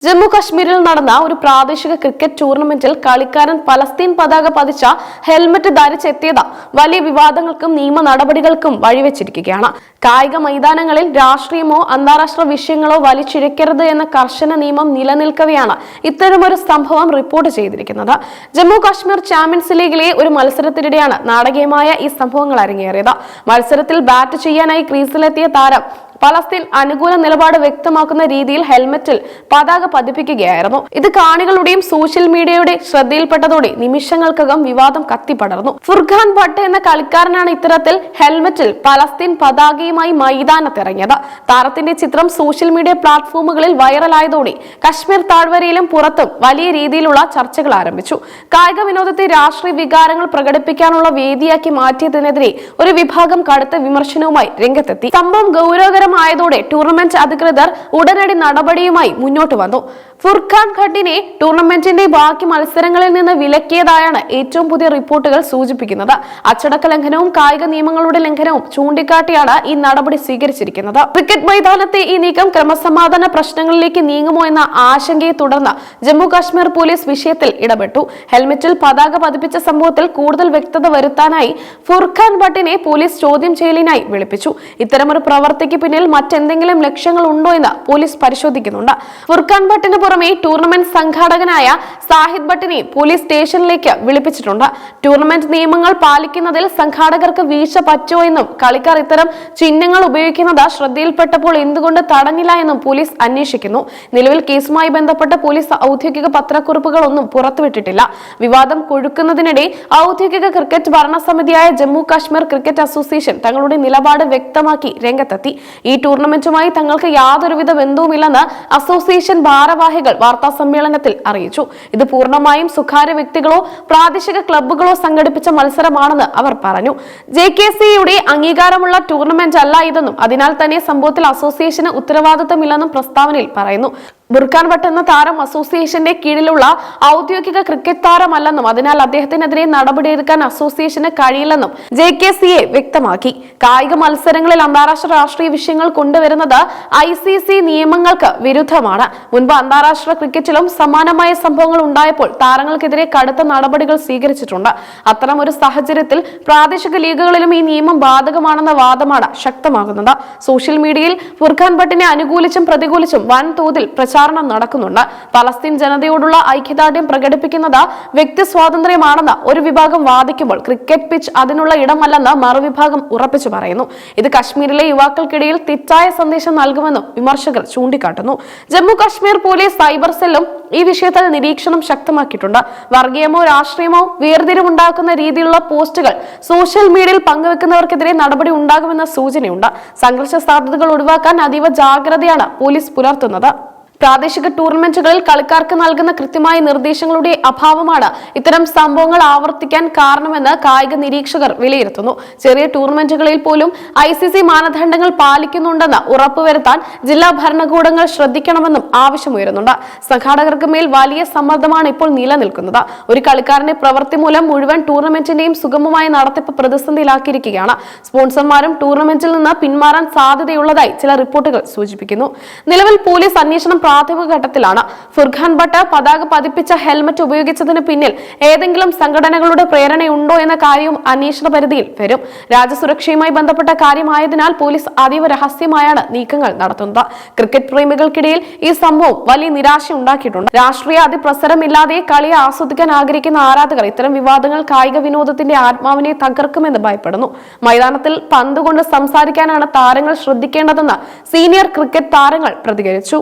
ജമ്മു കശ്മീരിൽ നടന്ന ഒരു പ്രാദേശിക ക്രിക്കറ്റ് ടൂർണമെന്റിൽ കളിക്കാരൻ പലസ്തീൻ പതാക പതിച്ച ഹെൽമറ്റ് ധരിച്ചെത്തിയത് വലിയ വിവാദങ്ങൾക്കും നിയമ നടപടികൾക്കും വഴിവെച്ചിരിക്കുകയാണ്. കായിക മൈതാനങ്ങളിൽ രാഷ്ട്രീയമോ അന്താരാഷ്ട്ര വിഷയങ്ങളോ വലിച്ചിഴക്കരുത് എന്ന കർശന നിയമം നിലനിൽക്കവെയാണ് ഇത്തരമൊരു സംഭവം റിപ്പോർട്ട് ചെയ്തിരിക്കുന്നത്. ജമ്മു കാശ്മീർ ചാമ്പ്യൻസ് ലീഗിലെ ഒരു മത്സരത്തിനിടെയാണ് നാടകീയമായ ഈ സംഭവങ്ങൾ അരങ്ങേറിയത്. മത്സരത്തിൽ ബാറ്റ് ചെയ്യാനായി ക്രീസിലെത്തിയ താരം പലസ്തീൻ അനുകൂല നിലപാട് വ്യക്തമാക്കുന്ന രീതിയിൽ ഹെൽമറ്റിൽ പതാക പതിപ്പിക്കുകയായിരുന്നു. ഇത് കാണികളുടെയും സോഷ്യൽ മീഡിയയുടെ ശ്രദ്ധയിൽപ്പെട്ടതോടെ നിമിഷങ്ങൾക്കകം വിവാദം കത്തിപ്പടർന്നു. ഫുർഖാൻ ഭട്ട് എന്ന കളിക്കാരനാണ് ഇത്തരത്തിൽ ഹെൽമറ്റിൽ പലസ്തീൻ പതാകയുമായി മൈതാനത്തിറങ്ങിയത്. താരത്തിന്റെ ചിത്രം സോഷ്യൽ മീഡിയ പ്ലാറ്റ്ഫോമുകളിൽ വൈറലായതോടെ കശ്മീർ താഴ്വരയിലും പുറത്തും വലിയ രീതിയിലുള്ള ചർച്ചകൾ ആരംഭിച്ചു. കായിക വിനോദത്തെ രാഷ്ട്രീയ വികാരങ്ങൾ പ്രകടിപ്പിക്കാനുള്ള വേദിയാക്കി മാറ്റിയതിനെതിരെ ഒരു വിഭാഗം കടുത്ത വിമർശനവുമായി രംഗത്തെത്തി. സംഭവം ഗൗരവകരമായതോടെ ടൂർണമെന്റ് അധികൃതർ ഉടനടി നടപടിയുമായി മുന്നോട്ട് വന്നു. ഫുർഖാൻ ഭട്ടിനെ ടൂർണമെന്റിന്റെ ബാക്കി മത്സരങ്ങളിൽ നിന്ന് വിലക്കിയതായാണ് ഏറ്റവും പുതിയ റിപ്പോർട്ടുകൾ സൂചിപ്പിക്കുന്നത്. അച്ചടക്ക ലംഘനവും കായിക നിയമങ്ങളുടെ ലംഘനവും ചൂണ്ടിക്കാട്ടിയാണ് ഈ നടപടി സ്വീകരിച്ചിരിക്കുന്നത്. ക്രിക്കറ്റ് മൈതാനത്തെ ഈ നീക്കം ക്രമസമാധാന പ്രശ്നങ്ങളിലേക്ക് നീങ്ങുമോ എന്ന ആശങ്കയെ തുടർന്ന് ജമ്മു കാശ്മീർ പോലീസ് വിഷയത്തിൽ ഇടപെട്ടു. ഹെൽമറ്റിൽ പതാക പതിപ്പിച്ച സംഭവത്തിൽ കൂടുതൽ വ്യക്തത വരുത്താനായി ഫുർഖാൻ ഭട്ടിനെ പോലീസ് ചോദ്യം ചെയ്യലിനായി വിളിപ്പിച്ചു. ഇത്തരമൊരു പ്രവർത്തിക്ക് പിന്നിൽ മറ്റെന്തെങ്കിലും ലക്ഷ്യങ്ങൾ ഉണ്ടോ എന്ന് പോലീസ് പരിശോധിക്കുന്നുണ്ട്. ഫുർഖാൻ ഭട്ടിന് പുറമെ ടൂർണമെന്റ് സംഘാടകനായ സാഹിദ് ഭട്ടിനെ പോലീസ് സ്റ്റേഷനിലേക്ക് വിളിപ്പിച്ചിട്ടുണ്ട്. ടൂർണമെന്റ് നിയമങ്ങൾ പാലിക്കുന്നതിൽ സംഘാടകർക്ക് വീഴ്ച പറ്റുമോ എന്നും കളിക്കാർ ഇത്തരം ചിഹ്നങ്ങൾ ഉപയോഗിക്കുന്നത് ശ്രദ്ധയിൽപ്പെട്ടപ്പോൾ എന്തുകൊണ്ട് തടഞ്ഞില്ല എന്നും പോലീസ് അന്വേഷിക്കുന്നു. നിലവിൽ കേസുമായി ബന്ധപ്പെട്ട പോലീസ് ഔദ്യോഗിക പത്രക്കുറിപ്പുകളൊന്നും പുറത്തുവിട്ടിട്ടില്ല. വിവാദം കൊഴുക്കുന്നതിനിടെ ഔദ്യോഗിക ക്രിക്കറ്റ് ഭരണസമിതിയായ ജമ്മു കാശ്മീർ ക്രിക്കറ്റ് അസോസിയേഷൻ തങ്ങളുടെ നിലപാട് വ്യക്തമാക്കി രംഗത്തെത്തി. ഈ ടൂർണമെന്റുമായി തങ്ങൾക്ക് യാതൊരുവിധ ബന്ധവുമില്ലെന്ന് അസോസിയേഷൻ ഭാരവാഹികൾ വാർത്താ സമ്മേളനത്തിൽ അറിയിച്ചു. ഇത് പൂർണ്ണമായും സ്വകാര്യ വ്യക്തികളോ പ്രാദേശിക ക്ലബ്ബുകളോ സംഘടിപ്പിച്ച മത്സരമാണെന്ന് അവർ പറഞ്ഞു. JKCയുടെ അംഗീകാരമുള്ള ടൂർണമെന്റ് അല്ല ഇതെന്നും അതിനാൽ തന്നെ സംഭവത്തിൽ അസോസിയേഷന് ഉത്തരവാദിത്തമില്ലെന്നും പ്രസ്താവനയിൽ പറയുന്നു. ഫുർഖാൻ ഭട്ട് എന്ന താരം അസോസിയേഷന്റെ കീഴിലുള്ള ഔദ്യോഗിക ക്രിക്കറ്റ് താരമല്ലെന്നും അതിനാൽ അദ്ദേഹത്തിനെതിരെ നടപടിയെടുക്കാൻ അസോസിയേഷന് കഴിയില്ലെന്നും JKCA വ്യക്തമാക്കി. കായിക മത്സരങ്ങളിൽ അന്താരാഷ്ട്ര രാഷ്ട്രീയ വിഷയങ്ങൾ കൊണ്ടുവരുന്നത് ICC നിയമങ്ങൾക്ക് വിരുദ്ധമാണ്. മുൻപ് അന്താരാഷ്ട്ര ക്രിക്കറ്റിലും സമാനമായ സംഭവങ്ങൾ ഉണ്ടായപ്പോൾ താരങ്ങൾക്കെതിരെ കടുത്ത നടപടികൾ സ്വീകരിച്ചിട്ടുണ്ട്. അത്തരമൊരു സാഹചര്യത്തിൽ പ്രാദേശിക ലീഗുകളിലും ഈ നിയമം ബാധകമാണെന്ന വാദമാണ് ശക്തമാകുന്നത്. സോഷ്യൽ മീഡിയയിൽ ഫുർഖാൻ ഭട്ടിനെ അനുകൂലിച്ചും പ്രതികൂലിച്ചും വൻതോതിൽ പ്രചാരണം നടക്കുന്നുണ്ട്. പലസ്തീൻ ജനതയോടുള്ള ഐക്യദാർഢ്യം പ്രകടിപ്പിക്കുന്നത് വ്യക്തി സ്വാതന്ത്ര്യമാണെന്ന് ഒരു വിഭാഗം വാദിക്കുമ്പോൾ ക്രിക്കറ്റ് പിച്ച് അതിനുള്ള ഇടമല്ലെന്ന് മറുവിഭാഗം ഉറപ്പിച്ചു പറയുന്നു. ഇത് കശ്മീരിലെ യുവാക്കൾക്കിടയിൽ തെറ്റായ സന്ദേശം നൽകുമെന്നും വിമർശകർ ചൂണ്ടിക്കാട്ടുന്നു. ജമ്മു കാശ്മീർ പോലീസ് സൈബർ സെല്ലും ഈ വിഷയത്തിൽ നിരീക്ഷണം ശക്തമാക്കിയിട്ടുണ്ട്. വർഗീയമോ രാഷ്ട്രീയമോ വേർതിരിവുണ്ടാക്കുന്ന രീതിയിലുള്ള പോസ്റ്റുകൾ സോഷ്യൽ മീഡിയയിൽ പങ്കുവെക്കുന്നവർക്കെതിരെ നടപടി ഉണ്ടാകുമെന്ന സൂചനയുണ്ട്. സംഘർഷ സാധ്യതകൾ ഒഴിവാക്കാൻ അതീവ ജാഗ്രതയാണ് പോലീസ് പുലർത്തുന്നത്. പ്രാദേശിക ടൂർണമെന്റുകളിൽ കളിക്കാർക്ക് നൽകുന്ന കൃത്യമായ നിർദ്ദേശങ്ങളുടെ അഭാവമാണ് ഇത്തരം സംഭവങ്ങൾ ആവർത്തിക്കാൻ കാരണമെന്ന് കായിക നിരീക്ഷകർ വിലയിരുത്തുന്നു. ചെറിയ ടൂർണമെന്റുകളിൽ പോലും ICC മാനദണ്ഡങ്ങൾ പാലിക്കുന്നുണ്ടെന്ന് ഉറപ്പുവരുത്താൻ ജില്ലാ ഭരണകൂടങ്ങൾ ശ്രദ്ധിക്കണമെന്നും ആവശ്യമുയരുന്നുണ്ട്. സംഘാടകർക്ക് മേൽ വലിയ സമ്മർദ്ദമാണ് ഇപ്പോൾ നിലനിൽക്കുന്നത്. ഒരു കളിക്കാരന്റെ പ്രവൃത്തി മൂലം മുഴുവൻ ടൂർണമെന്റിന്റെയും സുഗമമായ നടത്തിപ്പ് പ്രതിസന്ധിയിലാക്കിയിരിക്കുകയാണ്. സ്പോൺസർമാരും ടൂർണമെന്റിൽ നിന്ന് പിന്മാറാൻ സാധ്യതയുള്ളതായി ചില റിപ്പോർട്ടുകൾ സൂചിപ്പിക്കുന്നു. നിലവിൽ പോലീസ് അന്വേഷണം പ്രാഥമിക ഘട്ടത്തിലാണ്. ഫുർഖാൻ ഭട്ട് പതാക പതിപ്പിച്ച ഹെൽമറ്റ് ഉപയോഗിച്ചതിന് പിന്നിൽ ഏതെങ്കിലും സംഘടനകളുടെ പ്രേരണയുണ്ടോ എന്ന കാര്യവും അന്വേഷണ പരിധിയിൽ വരും. രാജ്യസുരക്ഷയുമായി ബന്ധപ്പെട്ട കാര്യമായതിനാൽ പോലീസ് അതീവ രഹസ്യമായാണ് നീക്കങ്ങൾ നടത്തുന്നത്. ക്രിക്കറ്റ് പ്രേമികൾക്കിടയിൽ ഈ സംഭവം വലിയ നിരാശ ഉണ്ടാക്കിയിട്ടുണ്ട്. രാഷ്ട്രീയ അതിപ്രസരമില്ലാതെ കളിയെ ആസ്വദിക്കാൻ ആഗ്രഹിക്കുന്ന ആരാധകർ ഇത്തരം വിവാദങ്ങൾ കായിക വിനോദത്തിന്റെ ആത്മാവിനെ തകർക്കുമെന്ന് ഭയപ്പെടുന്നു. മൈതാനത്തിൽ പന്തുകൊണ്ട് സംസാരിക്കാനാണ് താരങ്ങൾ ശ്രദ്ധിക്കേണ്ടതെന്ന് സീനിയർ ക്രിക്കറ്റ് താരങ്ങൾ പ്രതികരിച്ചു.